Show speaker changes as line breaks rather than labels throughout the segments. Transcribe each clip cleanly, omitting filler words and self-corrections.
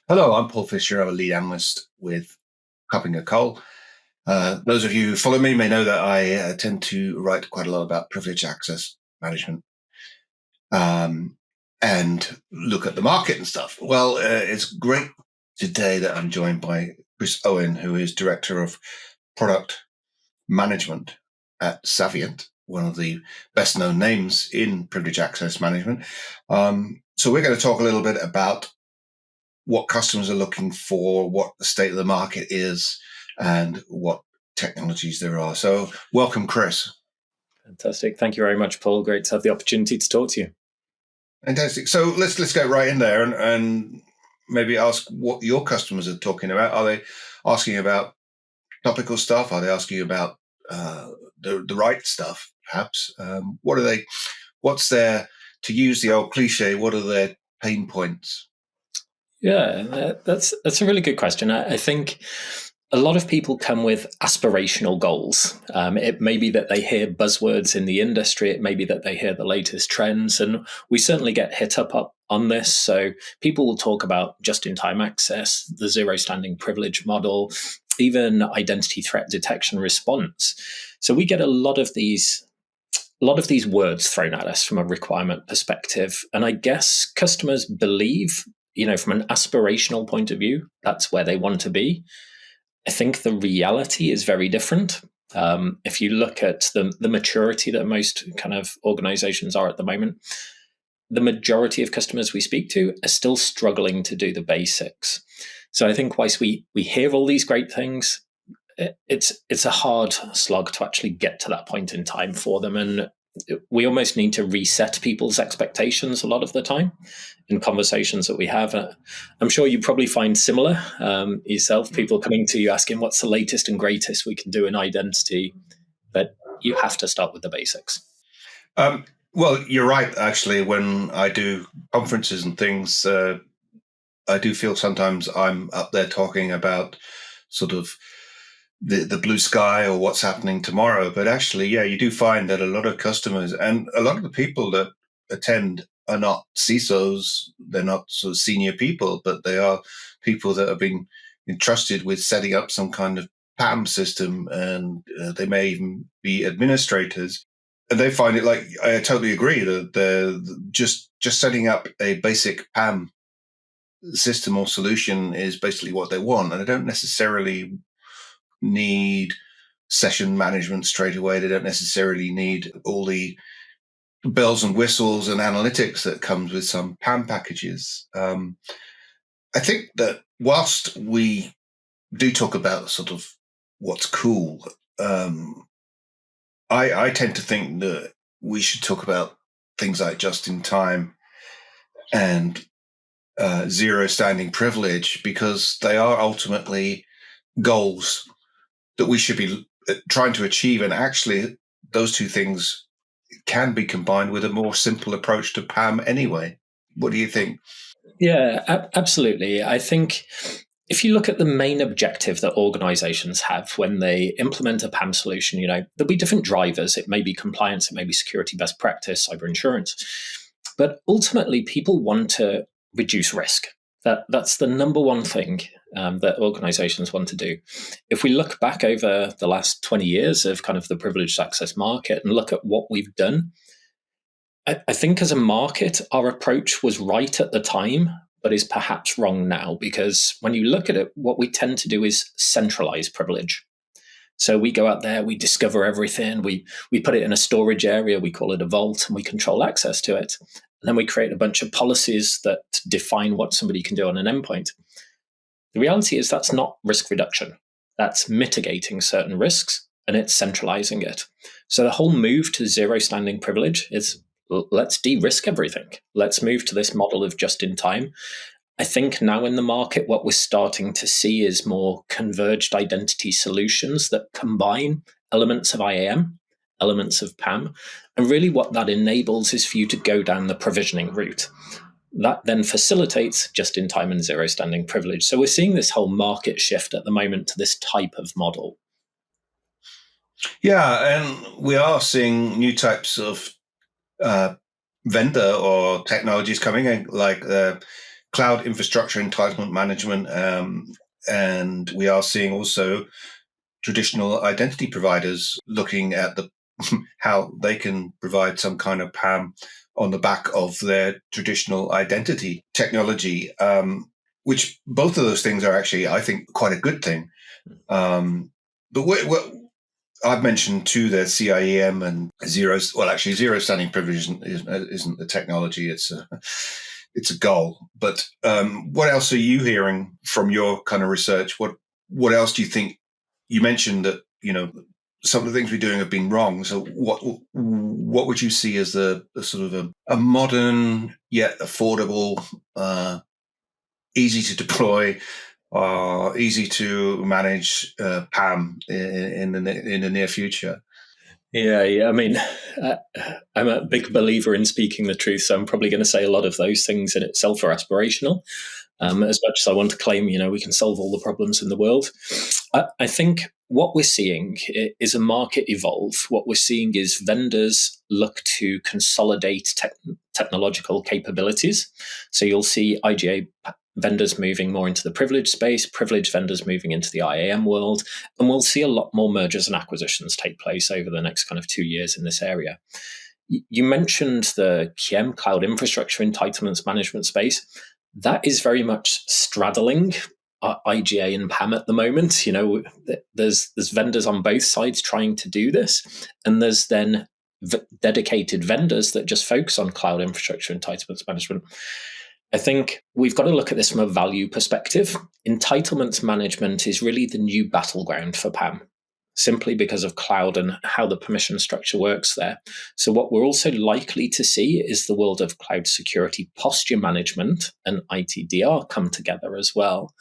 Hello, I'm Paul Fisher. I'm a lead analyst with KuppingerCole. Those of you who follow me may know that I tend to write quite a lot about privileged access management and look at the market and stuff. Well, it's great today that I'm joined by Owen, who is Director of Product Management at Saviynt, one of the best known names in privileged access management. So we're going to talk a little bit about what customers are looking for, what the state of the market is, and what technologies there are. So welcome, Chris.
Fantastic. Thank you very much, Paul. Great to have the opportunity to talk to you.
Fantastic. So let's get right in there and maybe ask what your customers are talking about. Are they asking about topical stuff? Are they asking about the right stuff, perhaps? What's their, to use the old cliche, what are their pain points?
Yeah, that's a really good question. I think a lot of people come with aspirational goals. It may be that they hear buzzwords in the industry. It may be that they hear the latest trends. And we certainly get hit up on this. So people will talk about just-in-time access, the zero standing privilege model, even identity threat detection response. So we get a lot of these words thrown at us from a requirement perspective. And I guess customers believe, from an aspirational point of view, that's where they want to be. I think the reality is very different. If you look at the maturity that most kind of organizations are at the moment, the majority of customers we speak to are still struggling to do the basics. So I think whilst we hear all these great things, it's a hard slog to actually get to that point in time for them. And we almost need to reset people's expectations a lot of the time in conversations that we have. I'm sure you probably find similar yourself, people coming to you asking what's the latest and greatest we can do in identity, but you have to start with the basics.
Well, you're right. Actually, when I do conferences and things, I do feel sometimes I'm up there talking about sort of the blue sky or what's happening tomorrow. But actually, yeah, you do find that a lot of customers and a lot of the people that attend are not CISOs. They're not sort of senior people, but they are people that have been entrusted with setting up some kind of PAM system, and they may even be administrators. And they find it like, I totally agree that they're just setting up a basic PAM system or solution is basically what they want. And they don't necessarily need session management straight away. They don't necessarily need all the bells and whistles and analytics that comes with some PAM packages. I think that whilst we do talk about sort of what's cool, I tend to think that we should talk about things like just in time and zero standing privilege, because they are ultimately goals that we should be trying to achieve. And actually, those two things can be combined with a more simple approach to PAM anyway. What do you think?
Yeah, absolutely. I think if you look at the main objective that organizations have when they implement a PAM solution, there'll be different drivers. It may be compliance, it may be security best practice, cyber insurance. But ultimately, people want to reduce risk. That's the number one thing that organizations want to do. If we look back over the last 20 years of kind of the privileged access market and look at what we've done, I think as a market, our approach was right at the time, but is perhaps wrong now, because when you look at it, what we tend to do is centralize privilege. So we go out there, we discover everything, we put it in a storage area, we call it a vault, and we control access to it. And then we create a bunch of policies that define what somebody can do on an endpoint. The reality is that's not risk reduction. That's mitigating certain risks, and it's centralizing it. So the whole move to zero standing privilege is, let's de-risk everything. Let's move to this model of just in time. I think now in the market, what we're starting to see is more converged identity solutions that combine elements of IAM, elements of PAM. And really what that enables is for you to go down the provisioning route. That then facilitates just-in-time and zero-standing privilege. So we're seeing this whole market shift at the moment to this type of model.
Yeah, and we are seeing new types of vendor or technologies coming in, like cloud infrastructure entitlement management, and we are seeing also traditional identity providers looking at how they can provide some kind of PAM on the back of their traditional identity technology, which both of those things are actually, I think, quite a good thing. But I've mentioned too the CIEM and zero. Well, actually, zero standing privilege isn't the technology; it's a goal. But what else are you hearing from your kind of research? What else do you think? You mentioned that some of the things we're doing have been wrong. So what would you see as the sort of a modern yet affordable, easy to deploy, easy to manage PAM in the near future?
Yeah. I mean, I'm a big believer in speaking the truth, so I'm probably going to say a lot of those things in itself are aspirational. As much as I want to claim, we can solve all the problems in the world. I think what we're seeing is a market evolve. What we're seeing is vendors look to consolidate technological capabilities. So you'll see IGA vendors moving more into the privilege space, privilege vendors moving into the IAM world, and we'll see a lot more mergers and acquisitions take place over the next kind of 2 years in this area. You mentioned the KIEM, cloud infrastructure entitlements management space. That is very much straddling IGA and PAM at the moment. There's vendors on both sides trying to do this, and there's then dedicated vendors that just focus on cloud infrastructure entitlements management. I think we've got to look at this from a value perspective. Entitlements management is really the new battleground for PAM, simply because of cloud and how the permission structure works there. So what we're also likely to see is the world of cloud security posture management and ITDR come together as well,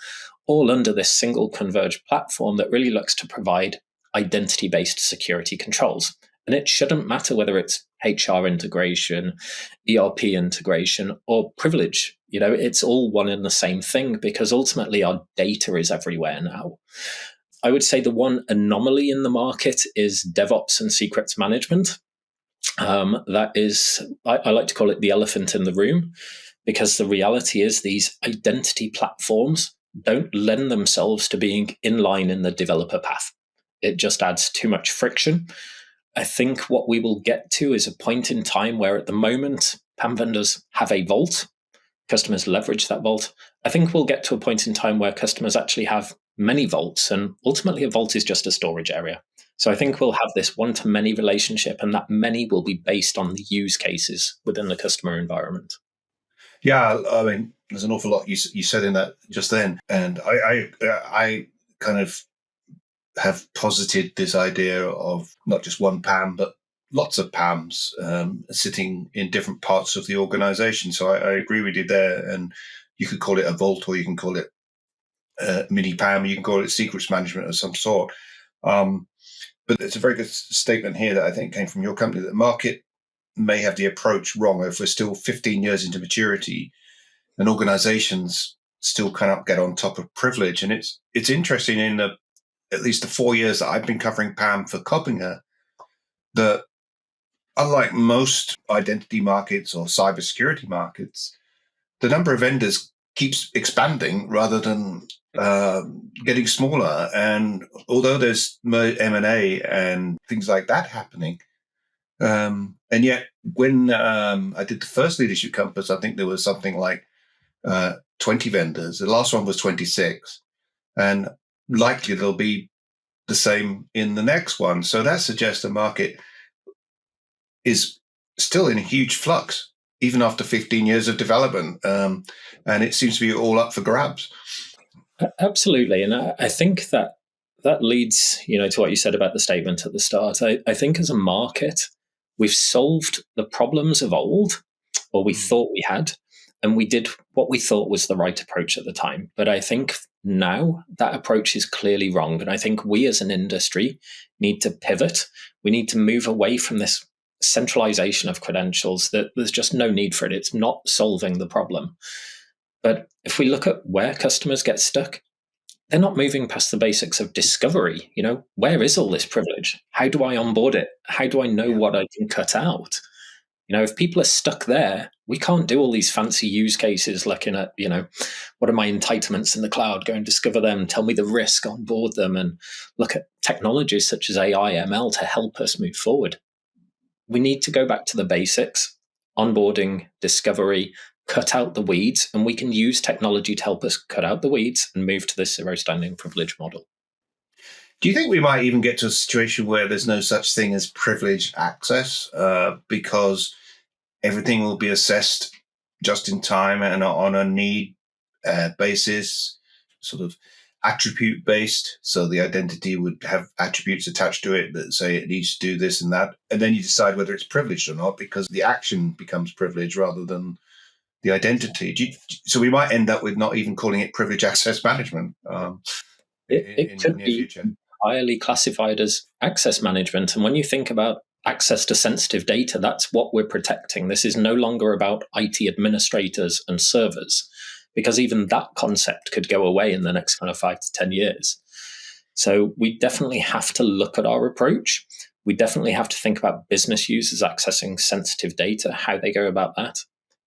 all under this single converged platform that really looks to provide identity-based security controls. And it shouldn't matter whether it's HR integration, ERP integration, or privilege. It's all one and the same thing, because ultimately our data is everywhere now. I would say the one anomaly in the market is DevOps and secrets management. That is, I like to call it the elephant in the room, because the reality is these identity platforms don't lend themselves to being in line in the developer path. It just adds too much friction. I think what we will get to is a point in time where at the moment, PAM vendors have a vault. Customers leverage that vault. I think we'll get to a point in time where customers actually have many vaults, and ultimately a vault is just a storage area. So I think we'll have this one-to-many relationship, and that many will be based on the use cases within the customer environment.
Yeah, I mean, there's an awful lot you said in that just then, and I kind of have posited this idea of not just one PAM, but lots of PAMs sitting in different parts of the organization. So I agree with you there. And you could call it a vault, or you can call it mini PAM, you can call it secrets management of some sort. But it's a very good statement here that I think came from your company, that the market may have the approach wrong. If we're still 15 years into maturity and organizations still cannot get on top of privilege. And it's interesting in at least the 4 years that I've been covering PAM for Koppinger, that unlike most identity markets or cybersecurity markets, the number of vendors keeps expanding rather than getting smaller. And although there's M&A and things like that happening, and yet when I did the first Leadership Compass, I think there was something like 20 vendors. The last one was 26. And likely there'll be the same in the next one. So that suggests the market is still in a huge flux, even after 15 years of development. And it seems to be all up for grabs.
Absolutely. And I think that leads, to what you said about the statement at the start. I think as a market, we've solved the problems of old, or we thought we had, and we did what we thought was the right approach at the time. But I think now that approach is clearly wrong. And I think we as an industry need to pivot. We need to move away from this centralization of credentials, that there's just no need for it. It's not solving the problem. But if we look at where customers get stuck, they're not moving past the basics of discovery. Where is all this privilege? How do I onboard it? How do I know what I can cut out? If people are stuck there, We can't do all these fancy use cases looking at, what are my entitlements in the cloud, go and discover them, tell me the risk, onboard them, and look at technologies such as AI, ML to help us move forward. We need to go back to the basics, onboarding, discovery, cut out the weeds, and we can use technology to help us cut out the weeds and move to this zero standing privilege model.
Do you think we might even get to a situation where there's no such thing as privileged access because everything will be assessed just in time and on a need basis, sort of attribute based? So the identity would have attributes attached to it that say it needs to do this and that. And then you decide whether it's privileged or not because the action becomes privileged rather than the identity. So we might end up with not even calling it privileged access management
It
in the
could
near
be
future.
entirely classified as access management. And when you think about access to sensitive data, that's what we're protecting. This is no longer about IT administrators and servers, because even that concept could go away in the next kind of 5 to 10 years. So we definitely have to look at our approach. We definitely have to think about business users accessing sensitive data, how they go about that.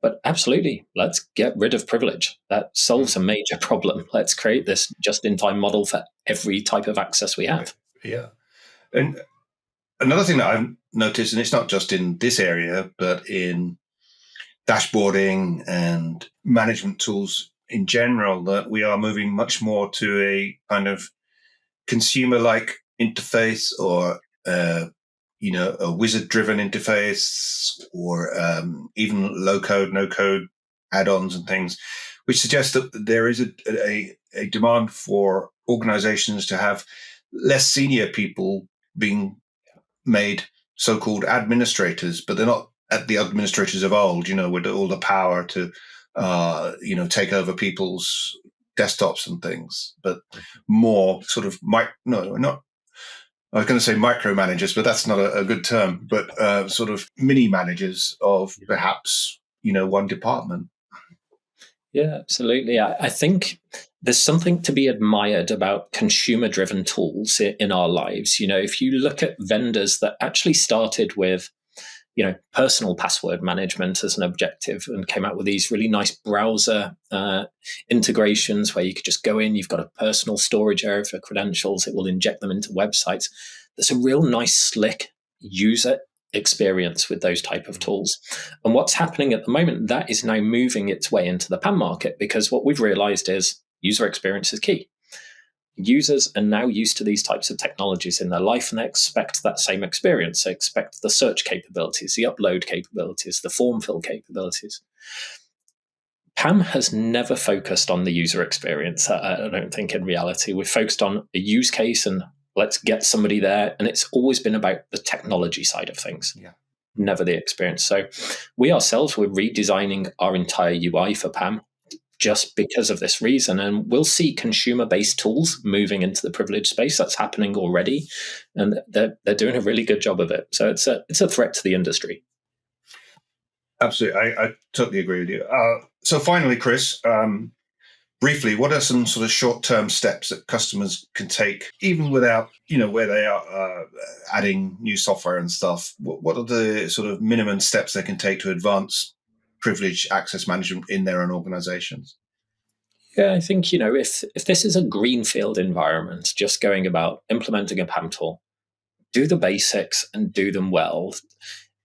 But absolutely, let's get rid of privilege. That solves a major problem. Let's create this just-in-time model for every type of access we have.
Yeah. And another thing that I've noticed, and it's not just in this area, but in dashboarding and management tools in general, that we are moving much more to a kind of consumer-like interface or a wizard-driven interface, or even low-code, no-code add-ons and things, which suggests that there is a demand for organizations to have less senior people being made so-called administrators, but they're not at the administrators of old, with all the power to, take over people's desktops and things, but more sort of I was going to say micromanagers, but that's not a good term, but sort of mini managers of perhaps, one department.
Yeah, absolutely. I think there's something to be admired about consumer-driven tools in our lives. If you look at vendors that actually started with, personal password management as an objective and came out with these really nice browser integrations where you could just go in, you've got a personal storage area for credentials, it will inject them into websites. There's a real nice, slick user experience with those type of tools. And what's happening at the moment, that is now moving its way into the PAM market, because what we've realized is user experience is key. Users are now used to these types of technologies in their life, and they expect that same experience. They expect the search capabilities, the upload capabilities, the form fill capabilities. PAM has never focused on the user experience, I don't think, in reality. We've focused on a use case and let's get somebody there. And it's always been about the technology side of things, never the experience. So we ourselves, we're redesigning our entire UI for PAM just because of this reason. And we'll see consumer-based tools moving into the privilege space. That's happening already. And they're doing a really good job of it. So it's a threat to the industry.
Absolutely. I totally agree with you. So finally, Chris, briefly, what are some sort of short-term steps that customers can take, even without, where they are adding new software and stuff? What are the sort of minimum steps they can take to advance privilege access management in their own organizations?
Yeah, I think, if this is a greenfield environment, just going about implementing a PAM tool, do the basics and do them well.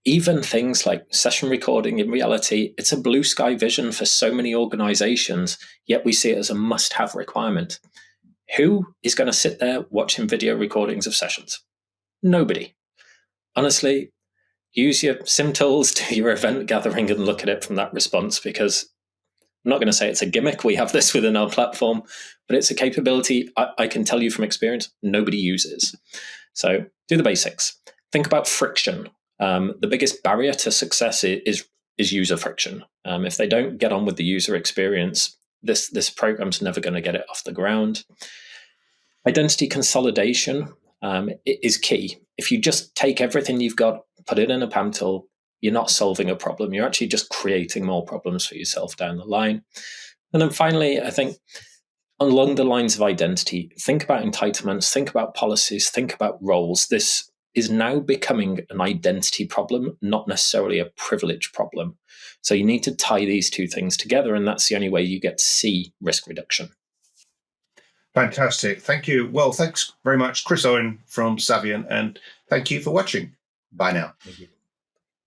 Even things like session recording, in reality, it's a blue sky vision for so many organizations, yet we see it as a must-have requirement. Who is going to sit there watching video recordings of sessions? Nobody. Honestly, use your sim tools, do your event gathering and look at it from that response, because I'm not going to say it's a gimmick. We have this within our platform, but it's a capability I can tell you from experience nobody uses. So do the basics. Think about friction. The biggest barrier to success is user friction. If they don't get on with the user experience, this program's never going to get it off the ground. Identity consolidation is key. If you just take everything you've got, put it in a PAM tool, you're not solving a problem. You're actually just creating more problems for yourself down the line. And then finally, I think along the lines of identity, think about entitlements, think about policies, think about roles. This is now becoming an identity problem, not necessarily a privilege problem. So you need to tie these two things together, and that's the only way you get to see risk reduction.
Fantastic. Thank you. Well, thanks very much, Chris Owen from Saviynt, and thank you for watching. Bye now.
Thank you.